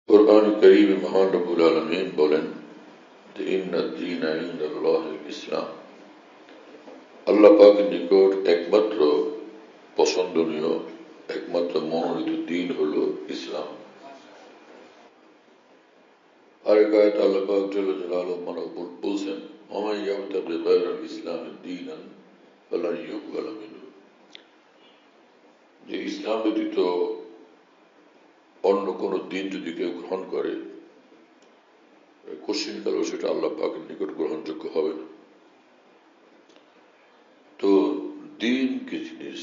কুরআন কারীমে মহান রব্বুল আলামিন বলেন যে ইন্নাদ-দীনা ইনদাল্লাহিল ইসলাম। আল্লাহ পাকের নিকট একমাত্র পছন্দনীয়, একমাত্র মনোনীত দিন হলো ইসলাম। আরেক আয়াতে আল্লাহ পাক জাল্লা জালালুহু বলছেন ওয়ামান ইয়াবতাগি গায়রাল ইসলামি দীনান ফালান ইউকবালা মিনহু, যে ইসলাম ব্যতীত অন্য কোন দিন যদি কেউ গ্রহণ করে কোশ্চিনকালেও সেটা আল্লাহ পাকের নিকট গ্রহণযোগ্য হবে না। তো দিন কি জিনিস?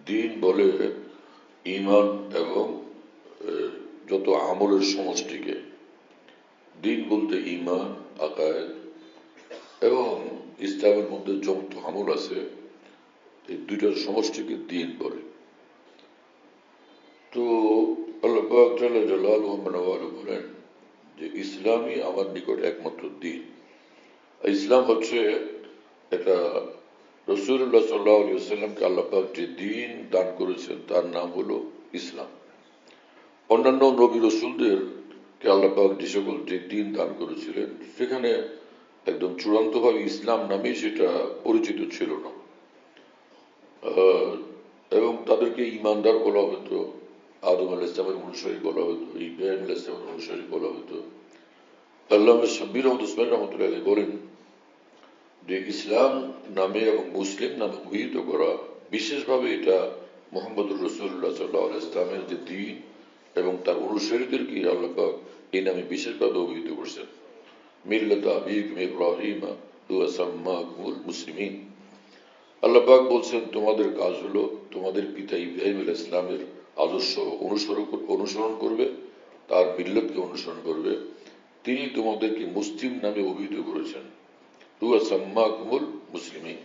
দিন বলে ঈমান এবং যত আমলের সমষ্টিকে। দিন বলতে ঈমান, আকায়েদ এবং ইসলামের মধ্যে যত আমল আছে এই দুইটার সমষ্টিকে দিন বলে। তো আল্লাহ পাক জাল্লা জালালুহু বলেন যে ইসলামই আমার নিকট একমাত্র দিন। ইসলাম হচ্ছে এটা রাসূলুল্লাহ সাল্লাল্লাহু আলাইহি ওয়াসাল্লামকে আল্লাহ পাক যে দিন দান করেছেন তার নাম হলো ইসলাম। অন্যান্য নবী রাসূলদেরকে আল্লাহ পাক যে দিন দান করেছিলেন সেখানে একদম চূড়ান্তভাবে ইসলাম নামে সেটা পরিচিত ছিল না, এবং তাদেরকে ঈমানদার বলা হতো, আদম আলাইহিস সালামের অনুসারী বলা হতো, ইব্রাহিম আলাইহিস সালামের অনুসারী বলা হতো। আল্লামা শাব্বির আহমদ উসমানী রাহমাতুল্লাহি আলাইহি বলেন যে ইসলাম নামে এবং মুসলিম নামে অভিহিত করা বিশেষভাবে এটা মুহাম্মদুর রাসূলুল্লাহ সাল্লাল্লাহু আলাইহি ওয়াসাল্লামের যে দিন এবং তার অনুসারীদেরকে আল্লাহ পাক এই নামে বিশেষভাবে অভিহিত করছেন। মিল্লাত আবিকুম ইব্রাহিম হুয়া সাম্মাকুমুল মুসলিমিন। আল্লাহ পাক বলছেন তোমাদের কাজ হলো তোমাদের পিতা ইব্রাহিম আলাইহিস সালামের আদর্শ অনুসরণ করবে, তার মিল্লাতকে অনুসরণ করবে। তিনি তোমাদেরকে মুসলিম নামে অভিহিত করেছেন। হুয়া সাম্মাকুমুল মুসলিমিন।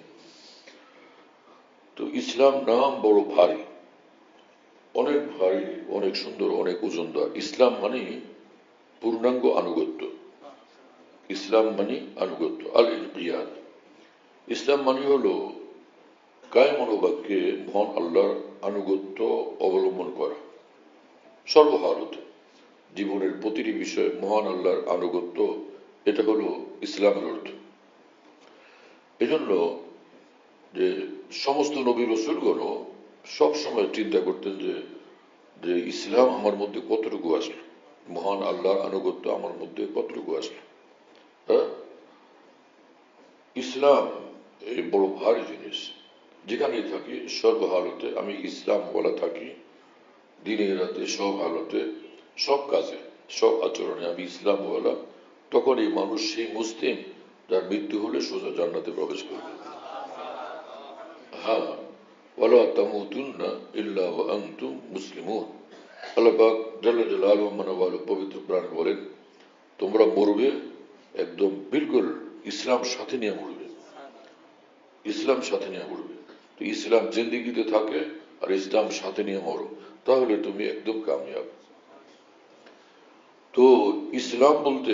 তো ইসলাম নাম বড় ভারী, অনেক ভারী, অনেক সুন্দর, অনেক ওজনদার। ইসলাম মানে পূর্ণাঙ্গ আনুগত্য। ইসলাম মানে আনুগত্য, আল ইনকিয়াদ। ইসলাম মানে হলো কায় মনোবাক্যে মহান আল্লাহর আনুগত্য অবলম্বন করা সর্বহালতে। জীবনের প্রতিটি বিষয়ে মহান আল্লাহর আনুগত্য, এটা হলো ইসলামের অর্থ। এজন্য যে সমস্ত নবী রাসূলগণ সব সময় চিন্তা করতেন যে ইসলাম আমার মধ্যে কতটুকু আসলো, মহান আল্লাহর আনুগত্য আমার মধ্যে কতটুকু আসলো। হ্যাঁ, ইসলাম এই বড় ভারী জিনিস। যেখানেই থাকি সর্বহালতে আমি ইসলাম বলা থাকি, দিনে রাতে সব হালতে, সব কাজে, সব আচরণে আমি ইসলাম বলা। তখন এই মানুষ সেই মুসলিম যার মৃত্যু হলে সোজা জান্নাতে প্রবেশ করবে। হ্যাঁ, ওয়ালা তামুতুন্না ইল্লা ওয়া আনতুম মুসলিমুন। আল্লাহ পাক জাল্লা জালালুহু পবিত্র কোরআনে বলেন তোমরা মরবে একদম বিলকুল ইসলাম সাথে নিয়ে মরবে, ইসলাম সাথে নিয়ে মরবে। তো ইসলাম জিন্দেগিতে থাকে আর ইসলাম সাথে নিয়ে মরো, তাহলে তুমি একদম কামিয়াব। তো ইসলাম বলতে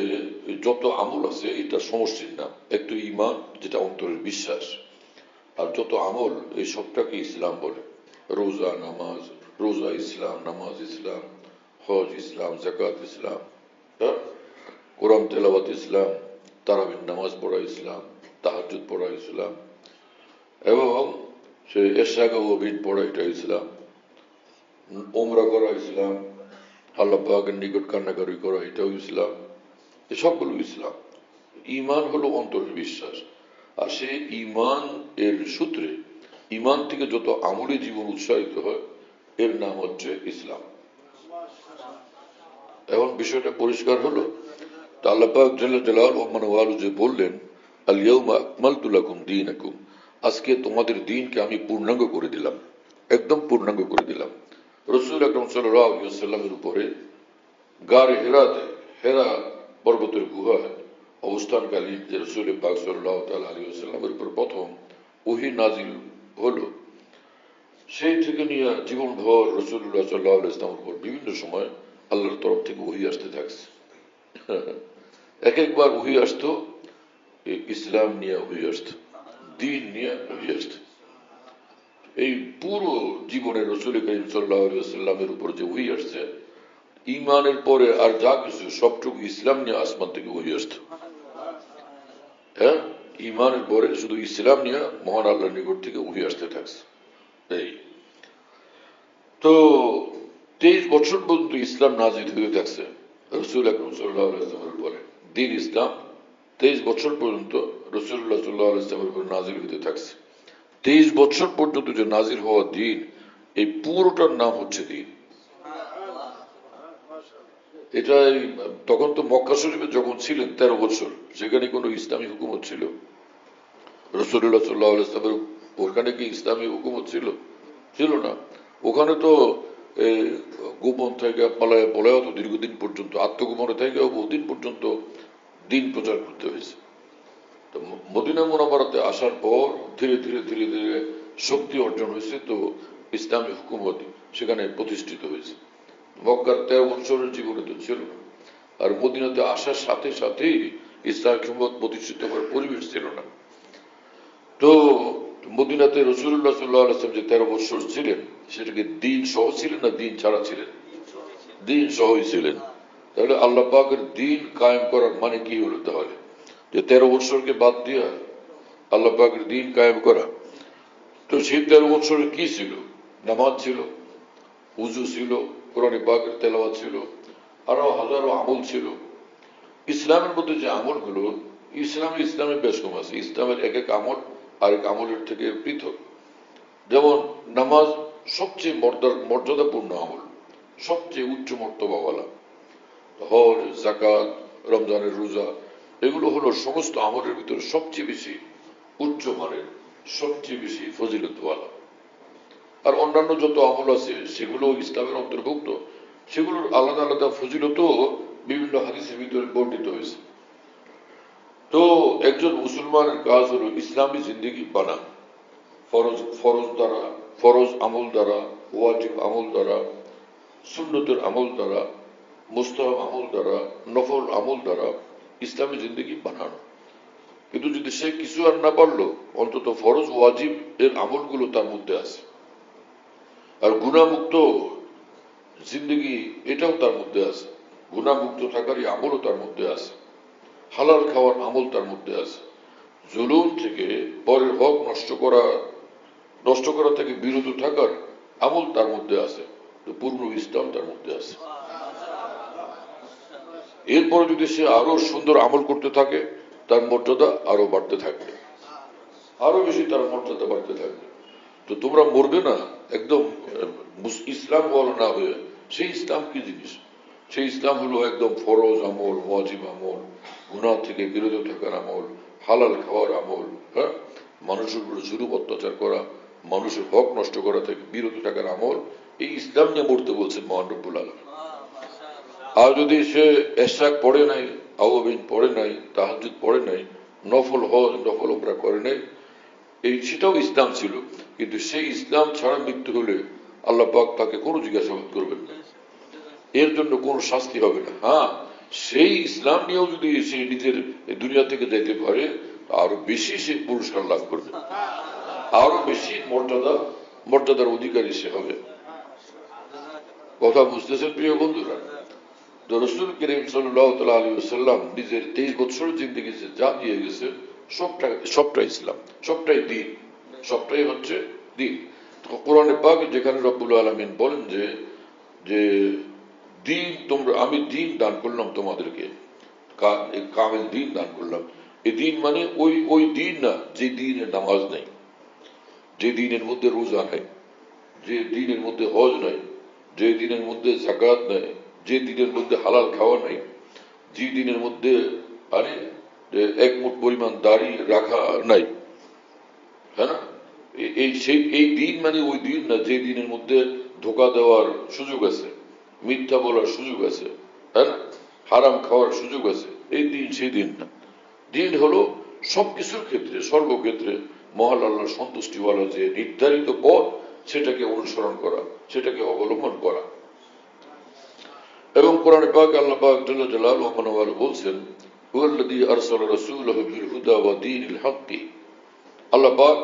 যত আমল আছে এটা সমষ্টির নাম। একটু ঈমান যেটা অন্তরের বিশ্বাস, আর যত আমল এই সবটাকে ইসলাম বলে। রোজা নামাজ, রোজা ইসলাম, নামাজ ইসলাম, হজ ইসলাম, যাকাত ইসলাম, কোরআন তেলাওয়াত ইসলাম, তারাবির নামাজ পড়া ইসলাম, তাহাজ্জুদ পড়া ইসলাম, এবং সে এশা ও বিন পড়া এটা ইসলাম, উমরা করা ইসলাম, আল্লাহ পাকের নিকট কান্নাকারি করা এটাও ইসলাম। এসবগুলো ইসলাম। ঈমান হলো অন্তরের বিশ্বাস, আর সেই ঈমান এর সূত্রে ঈমান থেকে যত আমলে জীবন উৎসাহিত হয় এর নাম হচ্ছে ইসলাম। এখন বিষয়টা পরিষ্কার হলো। তা আল্লাহ পাক জাল্লা জালালুহু যে বললেন আল ইয়াউমা আকমালতু লাকুম দীনাকুম, আজকে তোমাদের দিনকে আমি পূর্ণাঙ্গ করে দিলাম, একদম পূর্ণাঙ্গ করে দিলাম। রাসূল আকরাম সাল্লাল্লাহু আলাইহি ওয়াসাল্লামের উপরে গারে হেরাতে, হেরা পর্বতের গুহায় অবস্থানকালীন যে রাসূল পাক সাল্লাল্লাহু তাআলা আলাইহি ওয়াসাল্লামের উপর প্রথম ওহী নাজিল হলো, সেই থেকে নিয়ে জীবনভর রাসূলুল্লাহ সাল্লাল্লাহু আলাইহি ওয়াসাল্লামের উপর বিভিন্ন সময় আল্লাহর তরফ থেকে ওহী আসতে থাকছে। এক একবার ওহী আসতো ইসলাম নিয়ে, ওহী আসতো দিন নিয়ে, ওহী আসতো। এই পুরো জীবনে রাসূল করিম সাল্লাল্লাহু আলাইহি ওয়াসাল্লামের উপর যে ওহী আসছে ইমানের পরে আর যা কিছু সবটুকু ইসলাম নিয়ে আসমান থেকে ওহি আসতো। হ্যাঁ, ইমানের পরে শুধু ইসলাম নিয়ে মহান আল্লাহর নিকট থেকে ওহি আসতে থাকছে। এই তো 23 বছর পর্যন্ত ইসলাম নাজিল হয়ে থাকছে রসুল আকরম সাল্লাল্লাহু আলাইহি ওয়াসাল্লামের উপরে। দিন ইসলাম 23 বছর পর্যন্ত রাসূলুল্লাহ সাল্লাল্লাহু আলাইহি ওয়াসাল্লামের উপর নাজিল হতে থাকছে। 23 বছর পর্যন্ত যে নাজিল হওয়া দিন, এই পুরোটার নাম হচ্ছে দিন। এটা তখন তো মক্কা শরীফে যখন ছিলেন 13 বছর, সেখানে কোনো ইসলামী হুকুমত ছিল? রাসূলুল্লাহ সাল্লাল্লাহু আলাইহি ওয়াসাল্লামের ওখানে কি ইসলামী হুকুমত ছিল? ছিল না। ওখানে তো গোপন থেকে পালায় পলায় তো দীর্ঘদিন পর্যন্ত, আত্মগোপনে থেকে বহুদিন পর্যন্ত দিন প্রচার করতে হয়েছে। তো মদিনা মুনাওয়ারাতে আসার পর ধীরে ধীরে ধীরে ধীরে শক্তি অর্জন হয়েছে, তো ইসলামী হুকুমত সেখানে প্রতিষ্ঠিত হয়েছে। মক্কার 13 বছরের জীবনে তো ছিল না। আর মদিনাতে আসার সাথে সাথেই ইসলামী হুকুমত প্রতিষ্ঠিত হওয়ার পরিবেশ ছিল না। তো মদিনাতে রাসূলুল্লাহ সাল্লাল্লাহু আলাইহি ওয়াসাল্লাম যে 13 বছর ছিলেন, সেটাকে দিন সহ ছিলেন না দিন ছাড়া ছিলেন? দিন সহই ছিলেন। তাহলে আল্লাহ পাকের দিন কায়েম করার মানে কি হলো তাহলে? যে 13 বছরকে বাদ দিয়া আল্লাহ পাকের দিন কায়েম করা। তো সেই 13 বছরে কি ছিল? নামাজ ছিল, উজু ছিল, কোরআন পাকের তেলাওয়াত ছিল, আরো হাজারো আমল ছিল। ইসলামের মধ্যে যে আমলগুলো, ইসলামের বেশ কম আছে। ইসলামের এক এক আমল আরেক আমলের থেকে পৃথক। যেমন নামাজ সবচেয়ে মর্যাদাপূর্ণ আমল, সবচেয়ে উচ্চ মর্তবাওয়ালা। হজ, যাকাত, রমজানের রোজা, এগুলো হলো সমস্ত আমলের ভিতরে সবচেয়ে বেশি উচ্চ মানের, সবচেয়ে বেশি ফজিলতওয়ালা। আর অন্যান্য যত আমল আছে সেগুলো ইসলামের অন্তর্ভুক্ত, সেগুলোর আলাদা আলাদা ফজিলতও বিভিন্ন হাদিসের ভিতরে বর্ণিত হয়েছে। তো একজন মুসলমানের কাজ হলো ইসলামী জিন্দেগি বানা, ফরজ দ্বারা, ফরজ আমল দ্বারা, ওয়াজিব আমল দ্বারা, সুন্নতের আমল দ্বারা, মুস্তাহাব আমল দ্বারা, নফল আমল দ্বারা ইসলামী জিন্দেগি বানানো। কিন্তু যদি সে কিছু আর না পারলো, অন্তত ফরজ ওয়াজিব এর আমলগুলো তার মধ্যে আছে। আর গুনাহমুক্ত জিন্দেগি এটাও তার মধ্যে আছে, গুনাহমুক্ত থাকারই আমলও তার মধ্যে আছে, হালাল খাওয়ার আমল তার মধ্যে আছে, জুলুম থেকে, পরের হক নষ্ট করা থেকে বিরত থাকার আমল তার মধ্যে আছে। তো পূর্ণ ইসলাম তার মধ্যে আছে। এরপরে যদি সে আরো সুন্দর আমল করতে থাকে, তার মর্যাদা আরো বাড়তে থাকবে, আরো বেশি তার মর্যাদা বাড়তে থাকবে। তো তোমরা মরবে না একদম ইসলাম বলা না হয়ে। সেই ইসলাম কি জিনিস? সেই ইসলাম হলো একদম ফরজ আমল, ওয়াজিব আমল, গুনাহ থেকে বিরত থাকার আমল, হালাল খাওয়ার আমল, হ্যাঁ, মানুষের উপরে জুলুম অত্যাচার করা, মানুষের হক নষ্ট করা থেকে বিরত থাকার আমল। এই ইসলাম নিয়ে মরতে বলছেন মহান রব্বুল আলামিন। আর যদি সে এশরাক পড়ে নাই, আওয়াবিন পড়ে নাই, তাহাজ্জুদ পড়ে নাই, নফল হজ নফল উমরা করে নাই, সেটাও ইসলাম ছিল। কিন্তু সেই ইসলাম ছাড়া মৃত্যু হলে আল্লাহ পাক তাকে কোনো জিজ্ঞাসাবাদ করবেন না, এর জন্য কোনো শাস্তি হবে না। হ্যাঁ, সেই ইসলাম নিয়েও যদি সে নিজের দুনিয়া থেকে যাইতে পারে, আরো বেশি সে পুরস্কার লাভ করবে, আরো বেশি মর্যাদার অধিকারী সে হবে। কথা বুঝতেছেন প্রিয় বন্ধুরা? তো রাসূল করিম সাল্লাল্লাহু আলাইহি ওয়াসাল্লাম নিজের 23 বছরের জিন্দেগি যা দিয়ে গেছে, সবটাই ইসলাম, সবটাই দ্বীন, সবটাই হচ্ছে দ্বীন। কোরআনে পাকে যেখানে রব্বুল আলামিন বলেন যে যে দ্বীন আমি দ্বীন দান করলাম তোমাদেরকে, কামিল দ্বীন দান করলাম। এই দ্বীন মানে ওই দ্বীন না যে দ্বীনের নামাজ নাই, যে দ্বীনের মধ্যে রোজা নাই, যে দ্বীনের মধ্যে হজ নাই, যে দ্বীনের মধ্যে যাকাত নাই, যে দ্বীনের মধ্যে হালাল খাওয়া নাই, যে দ্বীনের মধ্যে এক মুঠ পরিমাণ দাড়ি রাখা নাই, হ্যাঁ না? এই দিন মানে ওই দিন না যে দিনের মধ্যে ধোকা দেওয়ার সুযোগ আছে, মিথ্যা বলার সুযোগ আছে, হ্যাঁ না, হারাম খাওয়ার সুযোগ আছে। এই দিন সেই দিন না। দিন হলো সবকিছুর ক্ষেত্রে, সর্বক্ষেত্রে মহান আল্লাহর সন্তুষ্টিওয়ালা যে নির্ধারিত পথ, সেটাকে অনুসরণ করা, সেটাকে অবলম্বন করা। এবং কোরআনে পাক আল্লাহ পাক জাল্লা জালালুহু বলছেন, হুয়াল্লাযী আরসালা রাসূলাহু বিল হুদা ওয়া দীনিল হক। আল্লাহ পাক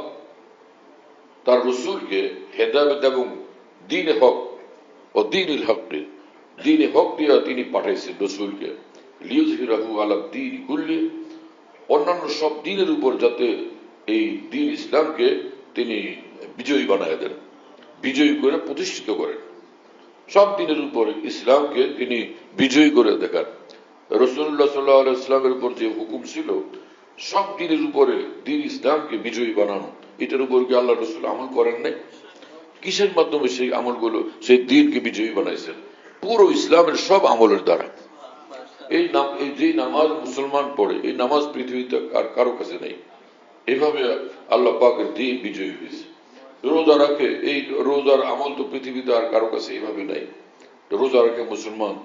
তার রাসূলকে হেদায়েত এবং দ্বীনে হক ও দীনুল হক, দ্বীনে হক দিয়া তিনি পাঠাইছেন রসুলকে, লিইয়ুযহিরাহু আলা দ্বীনি কুল্লি, অন্যান্য সব দ্বীনের উপর যাতে এই দ্বীন ইসলামকে তিনি বিজয়ী বানায় দেন, বিজয়ী করে প্রতিষ্ঠিত করেন। সব দ্বীনের উপর ইসলামকে তিনি বিজয়ী করে দেখান। রাসূলুল্লাহ সাল্লাল্লাহু আলাইহি ওয়াসাল্লামের উপর যে হুকুম ছিল সব দ্বীনের উপরে দ্বীন ইসলামকে বিজয়ী বানানো, এটার উপর কি আল্লাহ রাসূল আমল করেন নাই? কিসের মাধ্যমে সেই আমলগুলো সেই দ্বীনকে বিজয়ী বানাইছেন? পুরো ইসলামের সব আমলের দ্বারা। এই যে নামাজ মুসলমান পড়ে, এই নামাজ পৃথিবীতে আর কারো কাছে নেই। এভাবে আল্লাহ পাকের দ্বীন বিজয়ী হয়েছে। রোজা রাখে, এই রোজার আমল তো পৃথিবীতে আর কারো কাছে এইভাবে নাই। রোজা রাখে মুসলমান,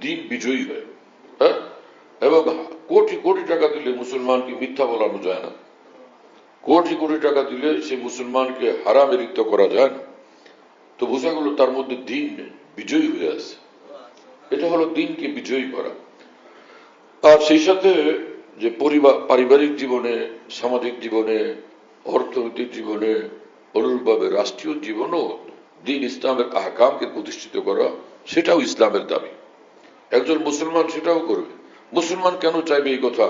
দ্বীন বিজয়ী হয়। হ্যাঁ, এবং কোটি কোটি টাকা দিলে মুসলমানকে মিথ্যা বলানো যায় না। কোটি কোটি টাকা দিলে সে মুসলমানকে হারামে লিপ্ত করা যায় না। তো বোঝা গেল তার মধ্যে দ্বীন বিজয়ী হয়ে আছে। এটা হলো দ্বীনকে বিজয়ী করা। আর সেই সাথে যে পারিবারিক জীবনে, সামাজিক জীবনে, অর্থনৈতিক জীবনে, অনুরূপভাবে রাষ্ট্রীয় জীবনও দ্বীন ইসলামের আহকামকে প্রতিষ্ঠিত করা, সেটাও ইসলামের দাবি। একজন মুসলমান সেটাও করবে। মুসলমান কেন চাইবে এই কথা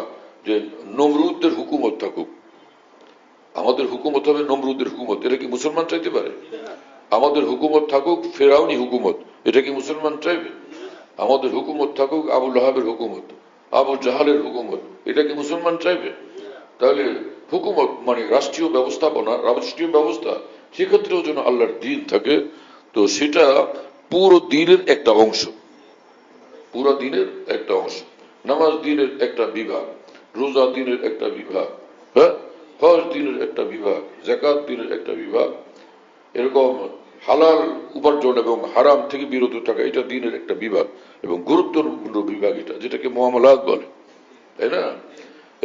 যে নমরুদের হুকুমত থাকুক? আমাদের হুকুমত হবে নমরুদের হুকুমত, এটা কি মুসলমান চাইতে পারে? আমাদের হুকুমত থাকুক ফেরাউনি হুকুমত, এটা কি মুসলমান চাইবে? আমাদের হুকুমত থাকুক আবু লাহাবের হুকুমত, আবু জাহালের হুকুমত, এটা কি মুসলমান চাইবে? তাহলে হুকুমত মানে রাষ্ট্রীয় ব্যবস্থাপনা, রাষ্ট্রীয় ব্যবস্থা, সেক্ষেত্রেও যেন আল্লাহর দ্বীন থাকে। তো সেটা পুরো দ্বীনের একটা অংশ, পুরো দ্বীনের একটা অংশ। নামাজ দ্বীনের একটা বিভাগ, রোজা দ্বীনের একটা বিভাগ, হ্যাঁ, হজ দ্বীনের একটা বিভাগ, যাকাত দ্বীনের একটা বিভাগ। এরকম হালাল উপার্জন এবং হারাম থেকে বিরত থাকা, এটা দ্বীনের একটা বিভাগ এবং গুরুত্বপূর্ণ বিভাগ এটা, যেটাকে মুআমালাত বলে, তাই না?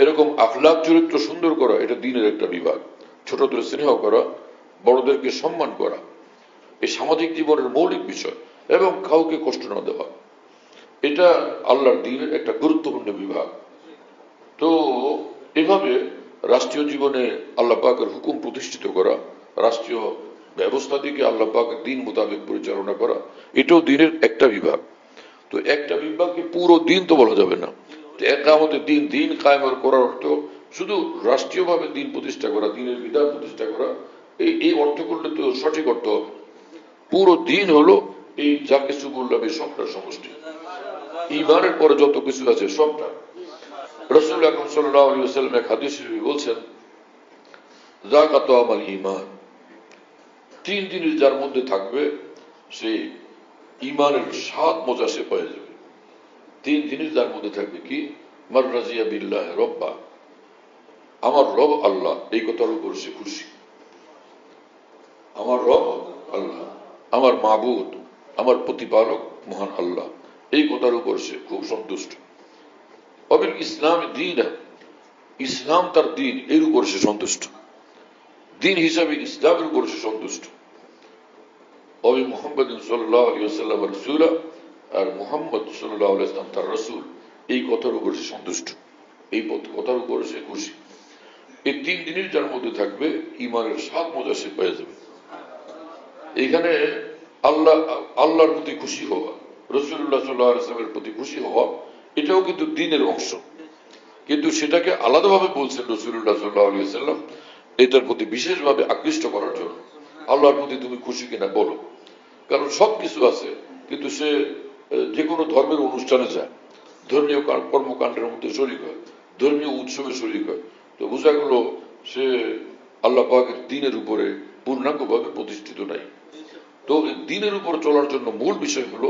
এরকম আখলাক চরিত্র সুন্দর করা, এটা দ্বীনের একটা বিভাগ। ছোটদের স্নেহ করা, বড়দেরকে সম্মান করা, এই সামাজিক জীবনের মৌলিক বিষয়। এবং কাউকে কষ্ট না দেওয়া, এটা আল্লাহর দ্বীনের একটা গুরুত্বপূর্ণ বিভাগ। তো এভাবে রাষ্ট্রীয় জীবনে আল্লাহ পাকের হুকুম প্রতিষ্ঠিত করা, রাষ্ট্রীয় ব্যবস্থা থেকে আল্লাহ পাকের দ্বীন মোতাবেক পরিচালনা করা, এটাও দ্বীনের একটা বিভাগ। তো একটা বিভাগকে পুরো দ্বীন তো বলা যাবে না। একামতে দ্বীন কায়েম করার অর্থ শুধু রাষ্ট্রীয়ভাবে দ্বীন প্রতিষ্ঠা করা, দ্বীনের বিধান প্রতিষ্ঠা করা, এই অর্থ করলে তো সঠিক অর্থ হবে। পুরো দ্বীন হলো এই যা কিছু বললাম এই সবটা সমষ্টি। ঈমানের পরে যত কিছু আছে সবটা। রাসূল আকরাম সাল্লাল্লাহু আলাইহি ওয়াসাল্লাম এক হাদিস শরীফে বলছেন, যাকাতু আমাল ঈমান, 3 জিনিস যার মধ্যে থাকবে সে ঈমানের স্বাদ মজা সে পেয়ে যাবে। 3 জিনিস যার মধ্যে থাকবে, কি? মার রাজিয়া বিল্লাহি রাব্বা, আমার রব আল্লাহ, এই কথার উপর সে খুশি। আমার রব আল্লাহ, আমার মাবুদ, আমার প্রতিপালক মহান আল্লাহ, এই কথার উপর সে খুব সন্তুষ্ট। অবিল ইসলাম দ্বীন, ইসলাম তার দ্বীন, এর উপর সে সন্তুষ্ট। দ্বীন হিসাবে ইসলামের উপর সে সন্তুষ্ট। অবি মুহাম্মদ সাল্লাল্লাহু আলাইহি ওয়াসাল্লাম রাসূলা, আর মুহাম্মদ সাল্লাল্লাহু আলাইহি ওয়াসাল্লাম তার রাসূল, এই কথার উপর সে সন্তুষ্ট, এই কথার উপর সে খুশি। এই 3 জিনিস যার মধ্যে থাকবে ঈমানের স্বাদ মজা সে পেয়ে যাবে। এখানে আল্লাহর প্রতি খুশি হওয়া, রাসূলুল্লাহ সাল্লাল্লাহু আলাইহি ওয়াসাল্লামের প্রতি খুশি হওয়া, এটাও কিন্তু দ্বীনের অংশ। কিন্তু সেটাকে আলাদাভাবে বলছেন রাসূলুল্লাহ সাল্লাল্লাহু আলাইহি ওয়াসাল্লাম এটার প্রতি বিশেষভাবে আকৃষ্ট করার জন্য। আল্লাহর প্রতি তুমি খুশি কিনা বলো। কারণ সবকিছু আছে, কিন্তু সে যে কোনো ধর্মের অনুষ্ঠানে যায়, ধর্মীয় কর্মকাণ্ডের মধ্যে শরীক হয়, ধর্মীয় উৎসবে শরীক হয়, তো বোঝা গেল সে আল্লাহ পাকের দ্বীনের উপরে পূর্ণাঙ্গভাবে প্রতিষ্ঠিত নাই। তো এই দ্বীনের উপর চলার জন্য মূল বিষয় হলো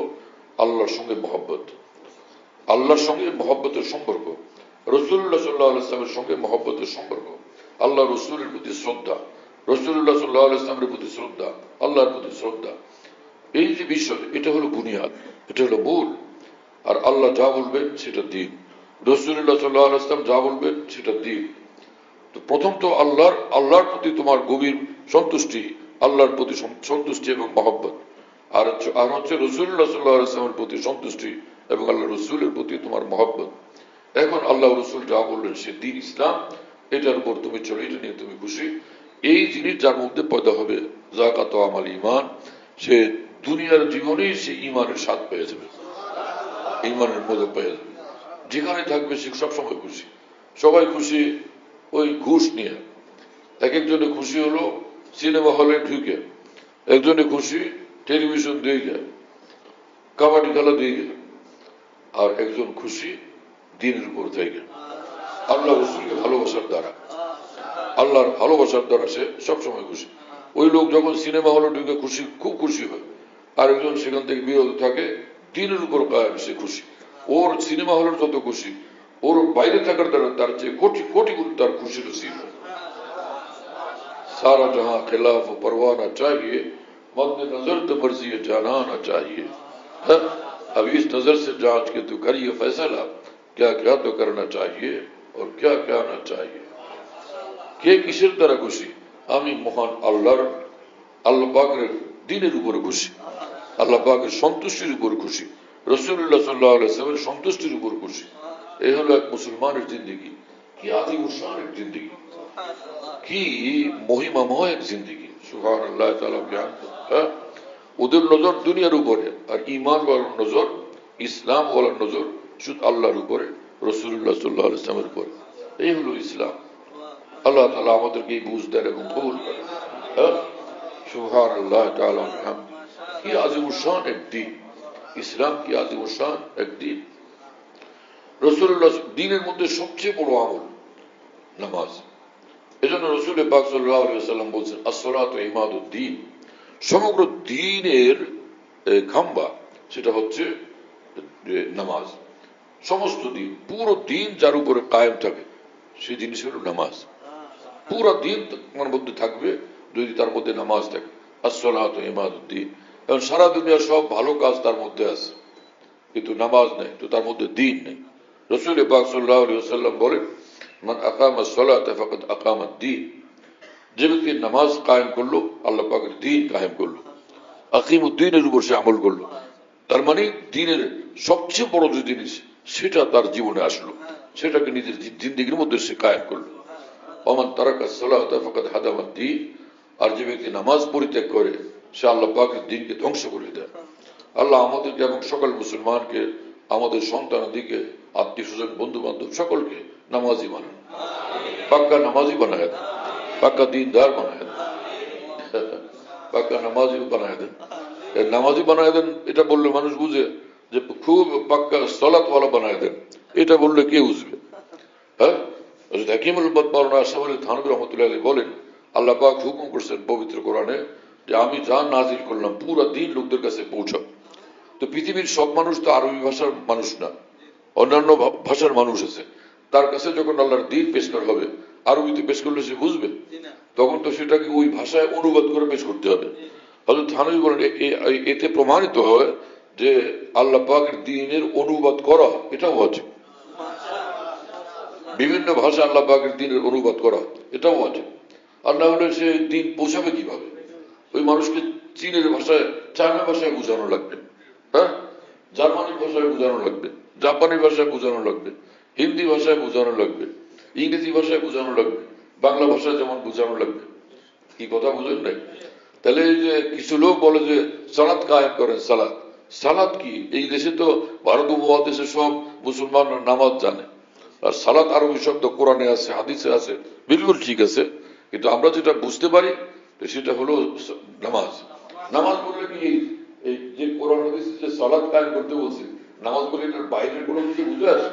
আল্লাহর সঙ্গে মহব্বত, আল্লাহর সঙ্গে মহব্বতের সম্পর্ক, রাসূলুল্লাহ সাল্লাল্লাহু আলাইহি ওয়াসাল্লামের সঙ্গে মহব্বতের সম্পর্ক, আল্লাহ রসুলের প্রতি শ্রদ্ধা, রাসূলুল্লাহ সাল্লাল্লাহু আলাইহি ওয়াসাল্লামের প্রতি শ্রদ্ধা, আল্লাহর প্রতি শ্রদ্ধা, এই যে বিষয়, এটা হলো বুনিয়াদ, এটা হলো মূল। আর আল্লাহ যা বলবেন সেটা দ্বীন, রাসূলুল্লাহ সাল্লাল্লাহু আলাইহি ওয়াসাল্লাম যা বলবেন সেটা দ্বীন। তো প্রথম তো আল্লাহর প্রতি তোমার গভীর সন্তুষ্টি, আল্লাহর প্রতি সন্তুষ্টি এবং মহব্বত, আর হচ্ছে রাসূলুল্লাহ সাল্লাল্লাহু আলাইহি ওয়াসাল্লামের প্রতি সন্তুষ্টি এবং আল্লাহ রসুলের প্রতি তোমার মহব্বত। এখন আল্লাহ রসুল যা বললেন সে দ্বীন ইসলাম, এটার উপর তুমি চলো, এটা নিয়ে তুমি খুশি। এই জিনিস যার মধ্যে পয়দা হবে, যাকাতু আমাল ঈমান, সে দুনিয়ার জীবনেই সে ইমানের স্বাদ পেয়ে যাবে, ইমানের মজা পেয়ে যাবে। যেখানে থাকবে সে সবসময় খুশি। সবাই খুশি ওই ঘুষ নিয়ে। এক একজনে খুশি হলো সিনেমা হলে ঢুকে, একজনে খুশি টেলিভিশন দেখে, কাবাডি খেলা দেখে, আর একজন খুশি দিনের উপর থেকে আল্লাহ রসুলকে ভালোবাসার দ্বারা। আল্লাহর ভালোবাসার দ্বারা সে সবসময় খুশি। ওই লোক যখন সিনেমা হলে ঢুকে খুশি, খুব খুশি হয়, আরেকজন সেখান থেকে বিরত থাকে, দিনের উপর কায়েম, সে খুশি। ওর সিনেমা হলের যত খুশি, ওর বাইরে থাকার দ্বারা তার চেয়ে কোটি কোটি গুণ তার খুশি নসিব হয়। सारा जहां खिलाफ परवाह ना चाहिए, मद्दे नजर तो मर्जी जाना ना चाहिए। अब इस नजर से जांच के तो करिए फैसला, क्या क्या तो करना चाहिए और क्या क्या ना चाहिए। কে কিসের দ্বারা খুশি? আমি মহান আল্লাহর, আল্লাহ পাকের দ্বীনের উপরে খুশি, আল্লাহ পাকের সন্তুষ্টির উপর খুশি, রাসূলুল্লাহ সাল্লাল্লাহু আলাইহি ওয়াসাল্লামের সন্তুষ্টির উপর খুশি। এই হলো এক মুসলমানের জিন্দেগি। কি আযীম শান এক জিন্দেগি, কি মহিমাময় এক জিন্দেগি। সুবহানাল্লাহ তাআলা জ্ঞান। ওদের নজর দুনিয়ার উপরে, আর ঈমান ওয়ালার নজর, ইসলাম ওয়ালার নজর শুধু আল্লাহর উপরে, রাসূলুল্লাহ সাল্লাল্লাহু আলাইহি ওয়াসাল্লামের উপরে। এই হলো ইসলাম। আল্লাহ তাআলা আমাদেরকে এই বুঝ দেন এবং কবুল করেন। সুবহানাল্লাহ তাআলা বিহাম। কি আযীম শান এক দ্বীন, ইসলাম কি আযীম শান এক দ্বীন। রাসূলুল্লাহ দ্বীনের মধ্যে সবচেয়ে বড় আমল নামাজ। এজন্য রাসূল পাক সাল্লাল্লাহু আলাইহি ওয়াসাল্লাম বলেছেন, আস-সালাতু ইমাদুদ্দীন, সমগ্র দ্বীনের খাম্বা সেটা হচ্ছে নামাজ। সমস্ত দিন, পুরো দিন যার উপরে কায়েম থাকে সেই জিনিস হলো নামাজ। পুরো দিন তোমার মধ্যে থাকবে যদি তার মধ্যে নামাজ থাকে। আস-সালাতু ইমাদুদ্দীন। এখন সারা দুনিয়ার সব ভালো কাজ তার মধ্যে আছে, কিন্তু নামাজ নেই, তো তার মধ্যে দিন নেই। রাসূল পাক সাল্লাল্লাহু আলাইহি ওয়াসাল্লাম বলেন, মান আকামা আস-সালাতা ফাকাদ আকামা আদ-দীন, যে ব্যক্তি নামাজ কায়েম করলো আল্লাহ পাকের দ্বীন কায়েম করলো, আকিমুদ্দীনের উপর সে আমল করলো। তার মানে দ্বীনের সবচেয়ে বড় যে জিনিস সেটা তার জীবনে আসলো, সেটাকে নিজের জিন্দেগির মধ্যে সে কায়েম করলো। ওমান তারাকা আস-সালাতা ফাকাদ হাদামা আদ-দীন, আর যে ব্যক্তি নামাজ পরিত্যাগ করে সে আল্লাহ পাকের দ্বীনকে ধ্বংস করে দেয়। আল্লাহ আমাদেরকে এবং সকল মুসলমানকে, আমাদের সন্তানাদিকে, আত্মীয় স্বজন, বন্ধু বান্ধব সকলকে নামাজি বানান, পাক্কা নামাজি বানায় দেন, পাক্কা দিনদার বানায় দেন, পাক্কা নামাজি বানায় দেন। নামাজি বানায় দেন এটা বললে মানুষ বুঝে, যে খুব পাক্কা সালাতওয়ালা বানায় দেন এটা বললে কে বুঝবে? হ্যাঁ, হাকিমুল মাওলানা আশরাফ আলী থানভী রাহমাতুল্লাহ আলাইহি বলেন, আল্লাহ পাক হুকুম করছেন পবিত্র কোরআনে যে আমি যা নাজিল করলাম পুরো দিন লোকদের কাছে পৌঁছাও। তো পৃথিবীর সব মানুষ তো আরবি ভাষার মানুষ না, অন্যান্য ভাষার মানুষ আছে। তার কাছে যখন আল্লাহর দ্বীন পেশ করা হবে, আরবিতে পেশ করলে সে বুঝবে, তখন তো সেটাকে ওই ভাষায় অনুবাদ করে পেশ করতে হবে। হযরত থানভী বলেন এতে প্রমাণিত হয় যে আল্লাহ পাকের দ্বীনের অনুবাদ করা এটাও ওয়াজিব। বিভিন্ন ভাষা আল্লাহ পাকের দ্বীনের অনুবাদ করা এটাও ওয়াজিব। আর না হলে সে দ্বীন পৌঁছাবে কিভাবে? ওই মানুষকে চীনের ভাষায়, চায়না ভাষায় বোঝানো লাগবে, হ্যাঁ, জার্মানি ভাষায় বোঝানো লাগবে, জাপানি ভাষায় বোঝানো লাগবে, হিন্দি ভাষায় বোঝানো লাগবে, ইংরেজি ভাষায় বোঝানো লাগবে, বাংলা ভাষায় যেমন বোঝানো লাগবে। কি কথা বুঝেন নাই? তাহলে এই যে কিছু লোক বলে যে সালাত কায়েম করেন, সালাত, সালাত কি? এই দেশে তো ভারত উপমহাদেশে সব মুসলমানরা নামাজ জানে, আর সালাত আরবি শব্দ কোরআনে আছে, হাদিসে আছে, বিলকুল ঠিক আছে, কিন্তু আমরা যেটা বুঝতে পারি সেটা হলো নামাজ। নামাজ বললে কি এই যে কোরআন হাদিসে যে সালাত কায়েম করতে বলছে, নামাজ বলে এটার বাইরের কোনো কিছু বুঝে আসে?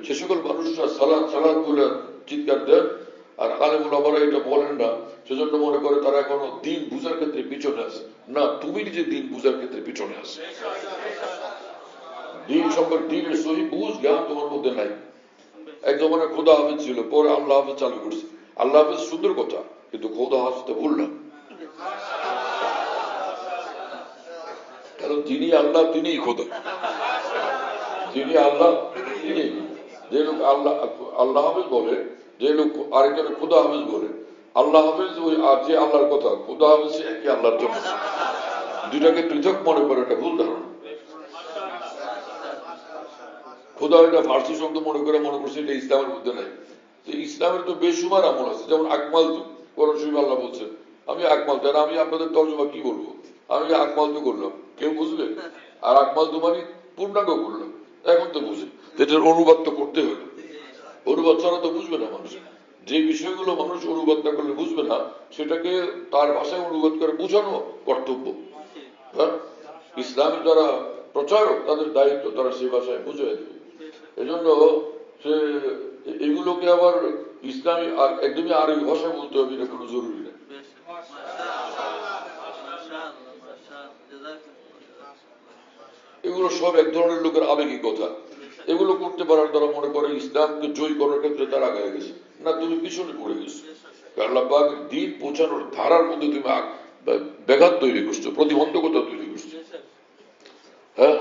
যে সকল মানুষরা সালাত সালাত বলে চিৎকার দেন আর আলেম ওলামারা এটা বলেন না, সেজন্য মনে করে তারা এখনো দিন বুঝার ক্ষেত্রে পিছনে আছে। না, তুমি নিজে দিন বুঝার ক্ষেত্রে পিছনে আছে। দিন সম্পর্কে দিনের সহি বুঝ জ্ঞান তোমার মধ্যে নাই। এক জমানায় খোদা হাফেজ ছিল, পরে আল্লাহ হাফেজ চালু করছে। আল্লাহ হাফেজ সুন্দর কথা, কিন্তু খোদা হাফেজটা ভুল না। কারণ যিনি আল্লাহ তিনিই খোদা, যিনি আল্লাহ তিনি। যে লোক আল্লাহ আল্লাহ হাফেজ বলে, যে লোক আরেকজনে খোদা হাফেজ বলে, আল্লাহ হাফেজ ওই আর যে আল্লাহর কথা, খোদা হাফেজ একই আল্লাহর জন্য, দুইটাকে পৃথক মনে করে, এটা ভুল ধারণা। খোদা এটা ফার্সি শব্দ মনে করছে এটা ইসলামের মধ্যে নাই। তো ইসলামের তো বেশুমার আমল আছে, যেমন আকমাল তু, কোরআন শরীফে আল্লাহ বলছেন আমি আকমাল, তারা আমি আপনাদের তর্জমা কি বলবো? আমি আকমাল তো করলাম, কেউ বুঝবে? আর আকমাল তো মানে পূর্ণাঙ্গ করলাম, এখন তো বুঝে। এটার অনুবাদ তো করতে হলো, অনুবাদ ছাড়া তো বুঝবে না মানুষ। যে বিষয়গুলো মানুষ অনুবাদ না করলে বুঝবে না, সেটাকে তার ভাষায় অনুবাদ করে বোঝানো কর্তব্য। হ্যাঁ, ইসলামের যারা প্রচারক তাদের দায়িত্ব তারা সেই ভাষায় বুঝিয়ে দেবে। এজন্য সে এগুলোকে আবার ইসলামী একদমই আরবি ভাষায় বলতে হবে, এটা কোনো জরুরি নেই। এগুলো সব এক ধরনের লোকের আবেগী কথা। এগুলো করতে পারার দ্বারা মনে করে ইসলামকে জয় করার ক্ষেত্রে তারা আগে গেছে। না, তুমি পিছনে পড়ে গেছো। আল্লাহ পাক দিন পৌঁছানোর ধারার মধ্যে তুমি ব্যাঘাত তৈরি করছো, প্রতিবন্ধকতা তৈরি করছো। হ্যাঁ,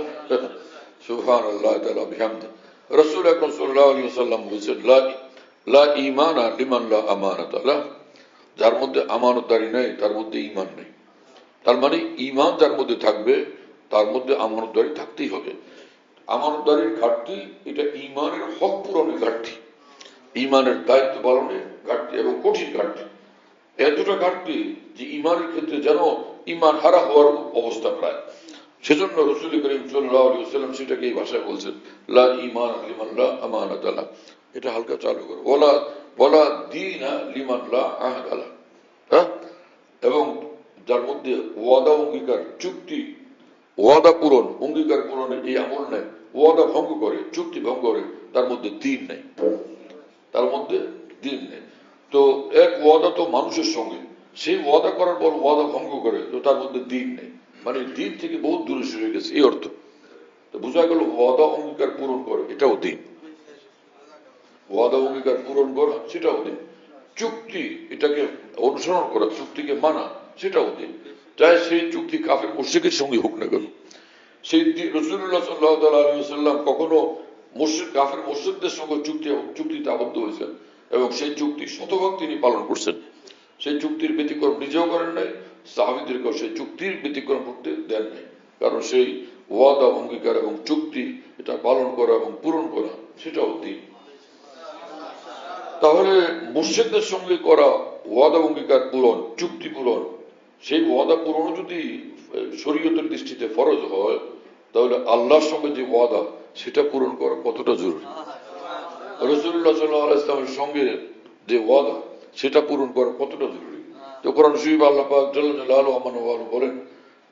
সুবহানাল্লাহ তাআলা বিহামদি। রাসূল আকরাম সাল্লাল্লাহু আলাইহি ওয়াসাল্লাম বলেছেন, লা ঈমানা লিমান লা আমানাতা লাহ। যার মধ্যে আমানতদারি নেই তার মধ্যে ঈমান নেই। তার মানে ঈমান যার মধ্যে থাকবে তার মধ্যে আমানতদারি থাকতেই হবে। আমানতদারির ঘাটতি এটা ঈমানের হক পূরণের ঘাটতি, ঈমানের দায়িত্ব পালনের ঘাটতি এবং কঠিন ঘাটতি। এতটা ঘাটতি যে ঈমানের ক্ষেত্রে যেন ঈমান হারা হওয়ার অবস্থা প্রায়। সেজন্য রাসূল করিম সাল্লাল্লাহু আলাইহি ওয়াসাল্লাম সেটাকে এই ভাষায় বলছেন, লা ঈমান লিমান লা আমানাতা লাহ। এটা হালকা চালু করো, ওয়ালা দীনা লিমান লা আহদা লাহ। হ্যাঁ, এবং যার মধ্যে ওয়াদা অঙ্গীকার চুক্তি, ওয়াদা পূরণ অঙ্গীকার পূরণের এই আমল নেই, ওয়াদা ভঙ্গ করে চুক্তি ভঙ্গ করে, তার মধ্যে দিন নেই, তার মধ্যে দিন নেই। তো এক ওয়াদা তো মানুষের সঙ্গে, সেই ওয়াদা করার পর ওয়াদা ভঙ্গ করে, তো তার মধ্যে দিন নেই, মানে দিন থেকে বহুত দূরে সরে গেছে, এই অর্থ। তো বোঝা গেল ওয়াদা অঙ্গীকার পূরণ করে এটাও দিন, ওয়াদা অঙ্গীকার পূরণ করা সেটাও দিন, চুক্তি এটাকে অনুসরণ করা, চুক্তিকে মানা সেটাও দিন। চাই সেই চুক্তি কাফের মুশরিকের সঙ্গে হোক না কেন। সেই রাসূলুল্লাহ সাল্লাল্লাহু আলাইহি ওয়াসাল্লাম কখনো মুশরিক কাফের মুশরিকদের সঙ্গে চুক্তিতে আবদ্ধ হয়েছেন এবং সেই চুক্তি শতভাগ তিনি পালন করছেন। সেই চুক্তির ব্যতিক্রম নিজেও করেন নাই, সাহাবীদেরকেও সেই চুক্তির ব্যতিক্রম করতে দেন নাই। কারণ সেই ওয়াদা অঙ্গীকার এবং চুক্তি এটা পালন করা এবং পূরণ করা সেটাও দিন। তাহলে মুশরিকদের সঙ্গে করা ওয়াদা অঙ্গীকার পূরণ, চুক্তি পূরণ, সেই ওয়াদা পূরণও যদি শরীয়তের দৃষ্টিতে ফরজ হয়, তাহলে আল্লাহর সঙ্গে যে ওয়াদা সেটা পূরণ করা কতটা জরুরি। রাসূলুল্লাহ সাল্লাল্লাহু আলাইহি ওয়াসাল্লামের সঙ্গে যে ওয়াদা সেটা পূরণ করা কতটা জরুরি। তো কোরআন শরীফে আল্লাহ পাক জাল্লা জালালুহু ওয়া মানওয়ালু বলেন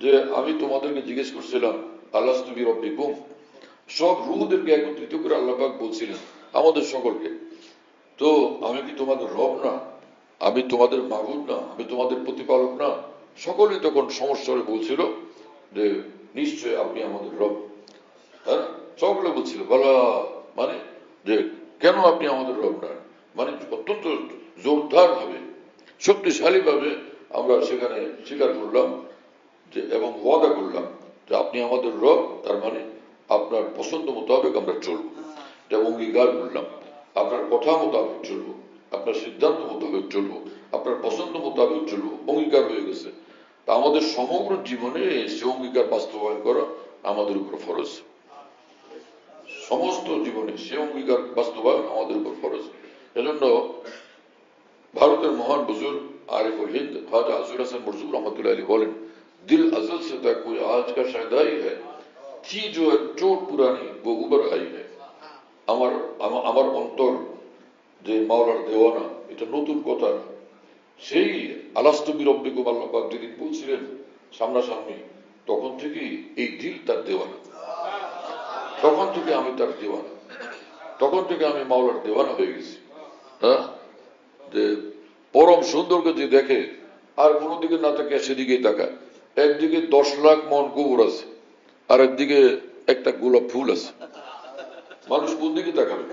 যে আমি তোমাদেরকে জিজ্ঞেস করছিলাম আলাস্তু বিরাব্বিকুম। সব রূহদেরকে একত্রিত করে আল্লাহ পাক বলছিলেন আমাদের সকলকে, তো আমি কি তোমাদের রব না, আমি তোমাদের মাবুদ না, আমি তোমাদের প্রতিপালক না? সকলেই তখন সমস্যারে বলছিল যে নিশ্চয় আপনি আমাদের রব। হ্যাঁ, সকলে বলছিল বলা, মানে যে কেন আপনি আমাদের রব না, মানে অত্যন্ত জোরদার ভাবে শক্তিশালী ভাবে আমরা সেখানে স্বীকার করলাম যে এবং ওয়াদা করলাম যে আপনি আমাদের রব, তার মানে আপনার পছন্দ মোতাবেক আমরা চলবো, এটা অঙ্গীকার করলাম। আপনার কথা মোতাবেক চলবো, আপনার সিদ্ধান্ত মোতাবেক চলবো, আপনার পছন্দ মোতাবেক চলবো, অঙ্গীকার হয়ে গেছে। তা আমাদের সমগ্র জীবনে সে অঙ্গীকার বাস্তবায়ন করা আমাদের উপর ফরজ, সমস্ত জীবনে সে অঙ্গীকার বাস্তবায়ন আমাদের উপর ফরজ। এজন্য ভারতের মহান বুজুর্গ আরিফুল হিন্দ খাজা আজুর হাসান মরজুক রহমতুল্লাহ আলী বলেন, दिल अजल से था कोई आज का शायदाई है, थी जो एक चोट पुरानी वो उबर आई है। আমার আমার অন্তর যে মাওলার দেওয়ানা, এটা নতুন কথা না। সেই আলাস্তু বিরব্বিকুম আল্লাহ পাক যেদিন বলছিলেন সামনাসামনি, তখন থেকেই এই দিল তার দেওয়ানা, তখন থেকে আমি তার দেওয়ানা, তখন থেকে আমি মাওলার দেওয়ানা হয়ে গেছি। হ্যাঁ, যে পরম সুন্দরকে যে দেখে আর কোনো দিকে না তাকে সেদিকেই তাকায়। একদিকে 10 লাখ মন গোবর আছে, আর একদিকে একটা গোলাপ ফুল আছে, মানুষ কোন দিকে তাকাবে?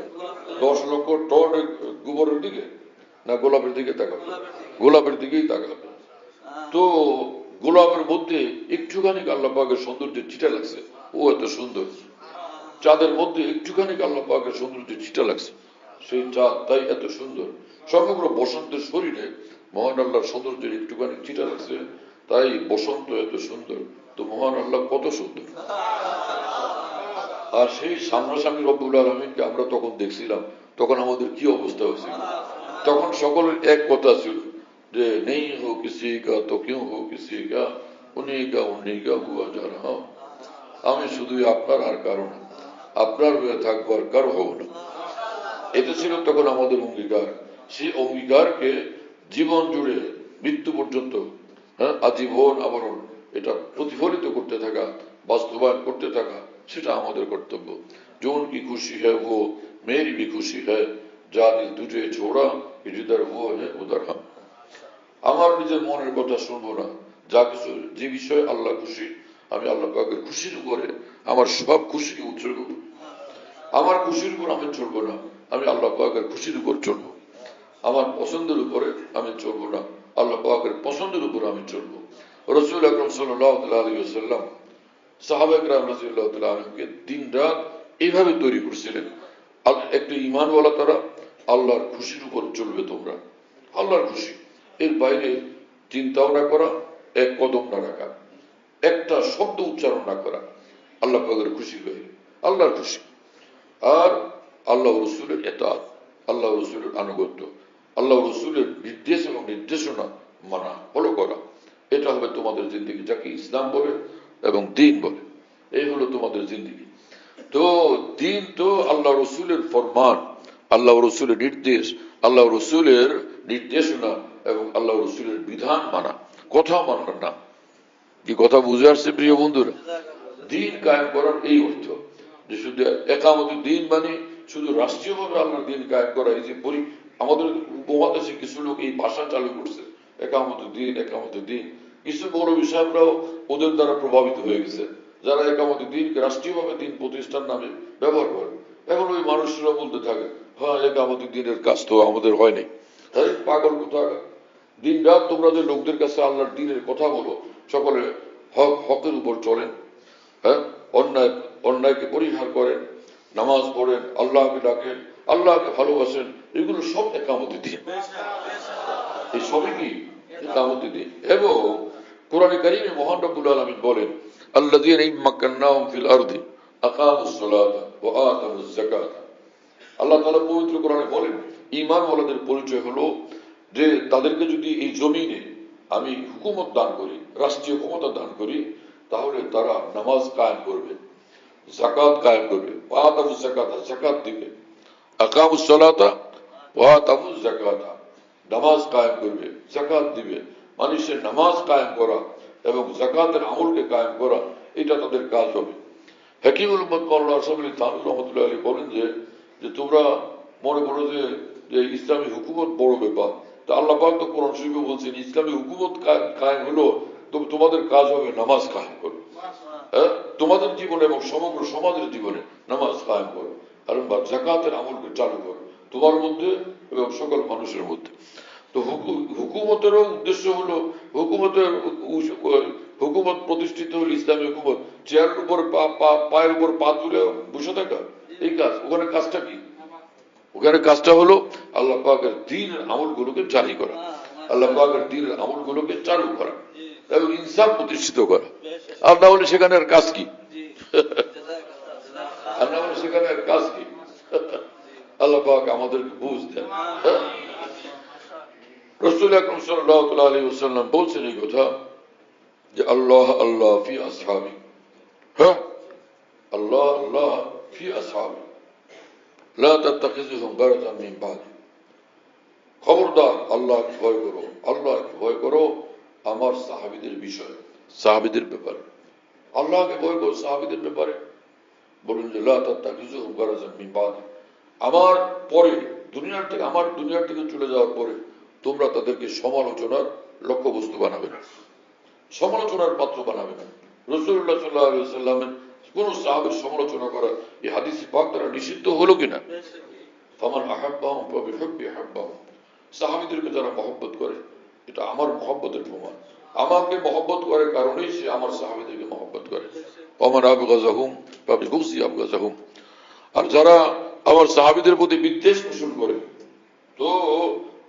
10 লক্ষ টন গোবরের দিকে না গোলাপের দিকে তাকাবে? গোলাপের দিকেই তাকাবে। তো গোলাপের মধ্যে একটুখানি আল্লাহ পাকের সৌন্দর্যের চিটা লাগছে, ও এত সুন্দর। চাঁদের মধ্যে একটুখানি আল্লাহ পাকের সৌন্দর্যের চিটা লাগছে, সেই চাঁদ তাই এত সুন্দর। সমগ্র বসন্তের শরীরে মহান আল্লাহর সৌন্দর্যের একটুখানি চিটা লাগছে, তাই বসন্ত এত সুন্দর। তো মহান আল্লাহ কত সুন্দর। আর সেই সামনাসামনি রব্বুল আলামিনকে আমরা তখন দেখছিলাম, তখন আমাদের কি অবস্থা হয়েছিল? তখন সকলের এক কথা ছিল যে নেই হো কিসি কা তো কিউ হো কিসি কা, উনিকা হুয়া জানা, আমি শুধুই আপনার আর কারণ, আপনার হয়ে থাকবো আর কারো হব না। এটা ছিল তখন আমাদের অঙ্গীকার। সেই অঙ্গীকারকে জীবন জুড়ে মৃত্যু পর্যন্ত, আজীবন আবরণ এটা প্রতিফলিত করতে থাকা, বাস্তবায়ন করতে থাকা, সেটা আমাদের কর্তব্য। जो उनकी खुशी है वो मेरी भी खुशी है, जा दिल तुझे छोड़ा कि जिधर वो है उधर हम। আমার নিজের মনের কথা শুনবো না, যা কিছু যে বিষয়ে আল্লাহ খুশি, আমি আল্লাহ পাকের খুশির উপরে আমার সব খুশিকে উৎসর্গ করব। আমার খুশির উপর আমি চলবো না, আমি আল্লাহ পাকের খুশির উপর চলবো। আমার পছন্দের উপরে আমি চলবো না, আল্লাহ পাকের পছন্দের উপর আমি চলবো। রাসূল আকরাম সাল্লাল্লাহু আলাইহি ওয়াসাল্লাম সাহাবা একরাম রাদিয়াল্লাহু তাআলা আনহুকে দিন রাত এইভাবে তৈরি করছিলেন। একটা ঈমানওয়ালা তারা আল্লাহর খুশির উপর চলবে তোমরা, আল্লাহর খুশি, এর বাইরে চিন্তাও না করা, এক কদম না রাখা, একটা শব্দ উচ্চারণ না করা, আল্লাহ পাকের খুশির বাইরে, আল্লাহর খুশি। আর আল্লাহ রসুলের ইতাআত, আল্লাহ রসুলের আনুগত্য, আল্লাহ রসুলের নির্দেশ এবং নির্দেশনা মানা, ফলো করা, এটা হবে তোমাদের জিন্দেগি, যাকে ইসলাম বলে এবং দ্বীন বলে। এই হলো তোমাদের জিন্দেগি। তো দ্বীন তো আল্লাহ রসুলের ফরমান, আল্লাহ রসুলের নির্দেশ, আল্লাহ রসুলের নির্দেশনা এবং আল্লাহ রসুলের বিধান মানা, কথা মানার নাম। কি কথা বুঝে আসছে প্রিয় বন্ধুরা? দ্বীন কায়েম করার এই অর্থ যে শুধু একামতে দ্বীন মানে শুধু রাষ্ট্রীয়ভাবে আল্লাহর দ্বীন কায়েম করা। এই যে আমাদের উপমহাদেশে কিছু লোক এই ভাষা চালু করছে, একামতে দ্বীন, একামতে দ্বীন। কিছু বড় বিষয়রাও ওদের দ্বারা প্রভাবিত হয়ে গেছে, যারা একামতে দ্বীনকে রাষ্ট্রীয়ভাবে দ্বীন প্রতিষ্ঠান নামে ব্যবহার করে। এখন ওই মানুষরা বলতে থাকে, হ্যাঁ একামতে দ্বীনের কাজ তো আমাদের হয়নি। হ্যাঁ, পাগল কোথাকার। দিন রাত তোমরা যে লোকদের কাছে আল্লাহর দ্বীনের কথা বলো, সকলে হকের উপর চলেন, হ্যাঁ, অন্যায়কে পরিহার করেন, নামাজ পড়েন, আল্লাহকে ডাকেন, আল্লাহকে ভালোবাসেন, এগুলো সব একামতে দ্বীন। এই সবই কি একামতে দ্বীন। এবং কোরআনে কারীমে মহান রব্বুল আলামিন বলেন, আল্লাযীনা ইম্মাক্কান্নাহুম ফিল আরদি আকামুস সালাতা ওয়া আতামুজ যাকাতা। আল্লাহ তাআলা পবিত্র কোরআনে বলেন, ঈমানওয়ালাদের পরিচয় হলো যে তাদেরকে যদি এই জমিনে আমি হুকুমত দান করি, রাষ্ট্রীয় ক্ষমতা দান করি, তাহলে তারা নামাজ কায়েম করবে, যাকাত কায়েম করবে, ওয়া আতামুজ যাকাতা, যাকাত দিবে, আকামুস সালাতা ওয়া আতামুজ যাকাতা, নামাজ কায়েম করবে, যাকাত দিবে। মানুষের নামাজ কায়েম করা এবং যাকাতের আমলকে কায়েম করা, এটা তাদের কাজ হবে। হাকিমুল উম্মত মাওলানা আশরাফ আলী থানভী রাহমাতুল্লাহ আলাইহি বলেন যে তোমরা মনে করো যে ইসলামী হুকুমত বড় ব্যাপার, তা আল্লাহ পাক তো কোরআন শরীফে বলছেন ইসলামী হুকুমত কায়েম হলো, তোমাদের কাজ হবে নামাজ কায়েম করো। হ্যাঁ, তোমাদের জীবনে এবং সমগ্র সমাজের জীবনে নামাজ কায়েম করো, কারণ যাকাতের আমলকে চালু করো তোমার মধ্যে এবং সকল মানুষের মধ্যে। তো হুকুমতেরও উদ্দেশ্য হলো, হুকুমত প্রতিষ্ঠিত হল ইসলামী হুকুমত, চেয়ারের উপর পায়ের উপর পা তুলে বসে থাকা, এই কাজ। ওখানে কাজটা কি? ওখানে কাজটা হলো আল্লাহ পাকের দ্বীনের আমলগুলোকে জারি করা, আল্লাহ পাকের দ্বীনের আমলগুলোকে চালু করা এবং ইনসাফ প্রতিষ্ঠিত করা। আর না হলে সেখানে আর কাজ কি? আর না হলে সেখানে আর কাজ কি? আল্লাহ পাক আমাদেরকে বুঝ দেন। রাসূল আকরাম সাল্লাল্লাহু আলাইহি ওয়াসাল্লাম বলছেন এই কথা যে আল্লাহ আল্লাহ ফি আসহাবি, হ্যাঁ, আল্লাহ আল্লাহ ফি আসহাবি লা তাত্তাখিযুহুম গারাদান মিন বাদি। খবরদার আল্লাহকে ভয় করো, আল্লাহকে ভয় করো আমার সাহাবীদের বিষয়ে, সাহাবীদের ব্যাপারে। আল্লাহকে ভয় করো সাহাবীদের ব্যাপারে। বলুন যে লা তাত্তাখিযুহুম গারাদান মিন বাদি, আমার পরে আমার দুনিয়ার থেকে চলে যাওয়ার পরে তোমরা তাদেরকে সমালোচনার লক্ষ্যবস্তু বানাবে না, সমালোচনার পাত্র বানাবে না। রাসূলুল্লাহ সাল্লাল্লাহু আলাইহি ওয়াসাল্লামের কোন সাহাবীর সমালোচনা করা এই হাদিস পাক দ্বারা নিষিদ্ধ হলো কিনা? ফামান আহাব্বাহুম ফাবিহুব্বি আহাব্বাহুম, সাহাবীদেরকে যারা মহব্বত করে, এটা আমার মহব্বতের প্রমাণ। আমাকে মহব্বত করে কারণেই সে আমার সাহাবীদেরকে মহব্বত করে। ওমান আবগাযাহুম ফাবিবুগযি আবগাযাহুম, আর যারা আমার সাহাবীদের প্রতি বিদ্বেষ পোষণ করে, তো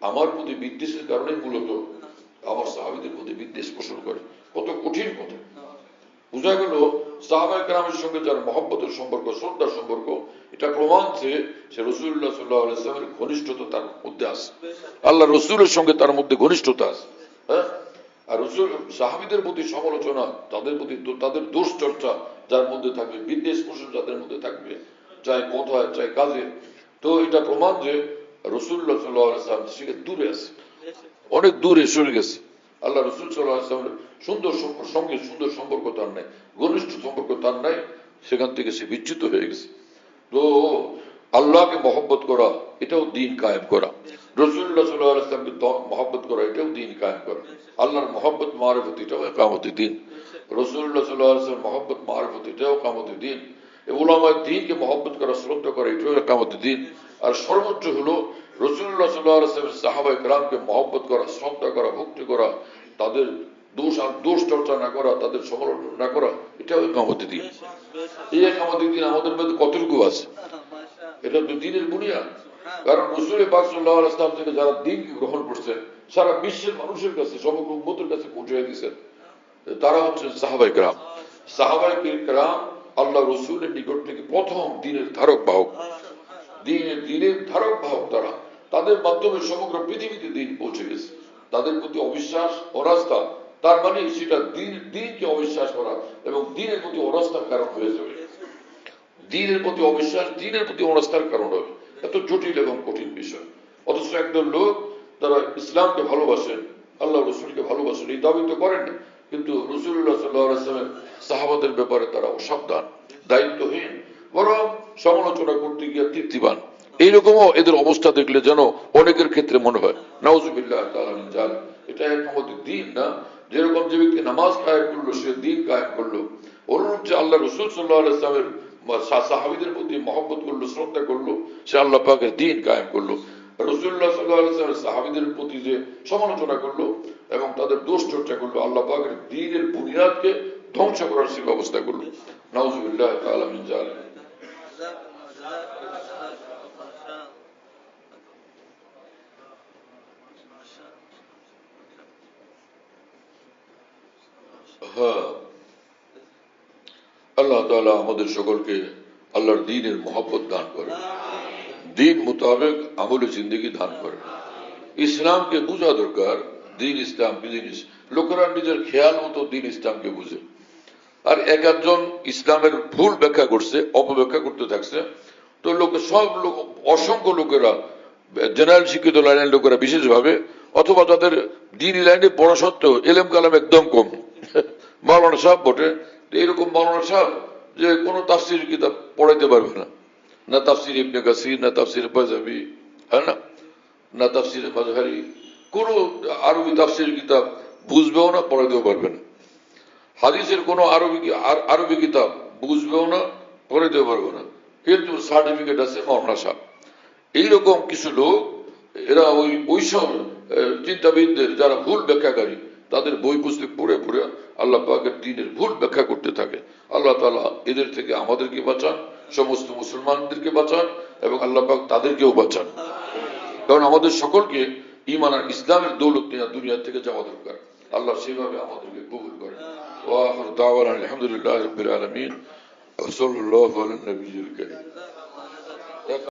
আমার প্রতি বিদ্বেষের কারণে মূলত আমার সাহাবীদের প্রতি বিদ্বেষ পোষণ করে। কত কঠিন কথা। বোঝা গেল সাহাবায়ে কেরামের সঙ্গে যার মহব্বতের সম্পর্ক, শ্রদ্ধার সম্পর্ক, এটা প্রমাণ যে সে রাসূলুল্লাহ সাল্লাল্লাহু আলাইহি ওয়াসাল্লামের ঘনিষ্ঠতা তার মধ্যে আছে, আল্লাহ রসুলের সঙ্গে তার মধ্যে ঘনিষ্ঠতা আছে। হ্যাঁ, আর রসুল সাহাবীদের প্রতি সমালোচনা, তাদের প্রতি তাদের দোষ চর্চা যার মধ্যে থাকবে, বিদ্বেষ পোষণ যাদের মধ্যে থাকবে, চাই কথায় চাই কাজে, তো এটা প্রমাণ যে রসুল্লাহ সাল্লাল্লাহু আলাইহি ওয়াসাল্লাম থেকে দূরে আছে, অনেক দূরে সরে গেছে। আল্লাহ রসুল সাল্লাল্লাহু আলাইহি ওয়াসাল্লামের সঙ্গে সুন্দর সম্পর্ক তার নাই, ঘনিষ্ঠ সম্পর্ক তার নাই, সেখান থেকে সে বিচ্যুত হয়ে গেছে। তো আল্লাহকে মহব্বত করা এটাও দিন কায়েম করা, রসুল্লাহ সাল্লাল্লাহু আলাইহি ওয়াসাল্লামকে মহব্বত করা এটাও দিন কায়েম করা, আল্লাহর মহব্বত মারিফত এটাও ইকামত দিন, রসুল্লাহ সাল্লাল্লাহু আলাইহি ওয়াসাল্লাম মহব্বত মারিফত এটাও ইকামত দিন, উলামায়ে দ্বীনকে মহব্বত করা, শ্রদ্ধা করা এটাও ইকামত দিন। আর সর্বোচ্চ হলো রসুল্লাহ সাল্লাল্লাহু আলাইহি ওয়াসাল্লামের সাহাবায়ে কেরামকে মহব্বত করা, শ্রদ্ধা করা, ভক্তি করা, তাদের দোষ চর্চা না করা, তাদের সমালোচনা না করা, এটাও ইকামত দিন। এই ইকামত দিন আমাদের মধ্যে কতটুকু আছে? এটা তো দিনের বুনিয়াদ। কারণ রাসূল পাক সাল্লাল্লাহু আলাইহি ওয়াসাল্লাম থেকে যারা দ্বীনকে গ্রহণ করছেন, সারা বিশ্বের মানুষের কাছে, সমগ্র উম্মতের কাছে পৌঁছে দিয়েছেন, তারা হচ্ছেন সাহাবায়ে কেরাম। সাহাবায়ে কেরাম আল্লাহ রসুলের নিকট থেকে প্রথম দ্বীনের ধারক বাহক, দ্বীনের ধারক বাহক তারা। তাদের মাধ্যমে সমগ্র পৃথিবীতে দ্বীন পৌঁছে গেছে। তাদের প্রতি অবিশ্বাস, অনাস্থা, তার মানে সেটা দ্বীনকে অবিশ্বাস করা এবং দ্বীনের প্রতি অনাস্থার কারণ হয়ে যাবে। দ্বীনের প্রতি অবিশ্বাস, দ্বীনের প্রতি অনাস্থার কারণ হবে। এত জটিল এবং কঠিন বিষয়। অথচ একদল লোক তারা ইসলামকে ভালোবাসেন, আল্লাহ রসুলকে ভালোবাসেন, এই দাবি তো করেন না, কিন্তু রাসূলুল্লাহ সাল্লাল্লাহু আলাইহি ওয়াসাল্লামের সাহাবাদের ব্যাপারে তারা অসাবধান, দায়িত্বহীন, বরং সমালোচনা করতে গিয়ে তৃপ্তিবান। এইরকমও এদের অবস্থা দেখলে যেন অনেকের ক্ষেত্রে মনে হয় নাউজুবিল্লাহ তাআলা মিন যালিক, এটা আমাদের দ্বীন না। যেরকম যে ব্যক্তি নামাজ কায়েম করলো সে দ্বীন কায়েম করলো, অনুরূপ যে আল্লাহ রসুল সাল্লাল্লাহু আলাইহি ওয়াসাল্লামের সাহাবীদের প্রতি মহব্বত করলো, শ্রদ্ধা করলো, সে আল্লাহ পাকের দ্বীন কায়েম করলো। রাসূলুল্লাহ সাল্লাল্লাহু আলাইহি ওয়াসাল্লামের সাহাবীদের প্রতি যে সমালোচনা করলো এবং তাদের দোষ চর্চা করলো, আল্লাহ পাকের দ্বীনের বুনিয়াদকে ধ্বংস করার সে ব্যবস্থা করলো। নাউজুবিল্লাহ তাআলা মিন যালিক। হ্যাঁ, আল্লাহ তাআলা আমাদের সকলকে আল্লাহর দ্বীনের মহব্বত দান করে, দ্বীন মোতাবেক আমলে জিন্দেগি দান করে। ইসলামকে বোঝা দরকার, দ্বীন ইসলাম কি জিনিস। লোকেরা নিজের খেয়াল মতো দ্বীন ইসলামকে বুঝে, আর এক একজন ইসলামের ভুল ব্যাখ্যা করছে, অপব্যাখ্যা করতে থাকছে। তো সব লোক, অসংখ্য লোকেরা, জেনারেল শিক্ষিত লাইনের লোকেরা বিশেষভাবে, অথবা তাদের দ্বীনি লাইনে পড়া সত্ত্বেও এলেম কালাম একদম কম, মাওলানা সাহেব বটে, এইরকম মাওলানা সাহেব যে কোনো তাফসির কিতাব পড়াইতে পারবে না, না তাফসির ইবনে কাসির, না তাফসির বাজাবি, হ্যাঁ না তাফসির মাজহারি, কোন আরবি তাফসির কিতাব বুঝবেও না, পড়াইতেও পারবে না। হাদিসের কোন আরবি কিতাব বুঝবেও না, পড়াইতেও পারবে না, কিন্তু সার্টিফিকেট আছে মাওলানা সাহেব। এইরকম কিছু লোক, এরা ওইসব চিন্তাবিদদের যারা ভুল ব্যাখ্যাকারী, তাদের বই পুস্তক পড়ে পড়ে আল্লাহ পাকের দ্বীনের ভুল ব্যাখ্যা করতে থাকে। আল্লাহ তাআলা এদের থেকে আমাদেরকে বাঁচান, সমস্ত মুসলমানদেরকে বাঁচান, এবং আল্লাহ পাক তাদেরকেও বাঁচান। কারণ আমাদের সকলকে ঈমান আর ইসলামের দৌলত নিয়ে দুনিয়া থেকে যাওয়া দরকার। আল্লাহ সেভাবে আমাদেরকে কবুল করেন। ওয়া আখিরু দাওয়ানা আলহামদুলিল্লাহি রাব্বিল আলামিন ওয়া সাল্লাল্লাহু আলা নবিয়্যিল কারীম।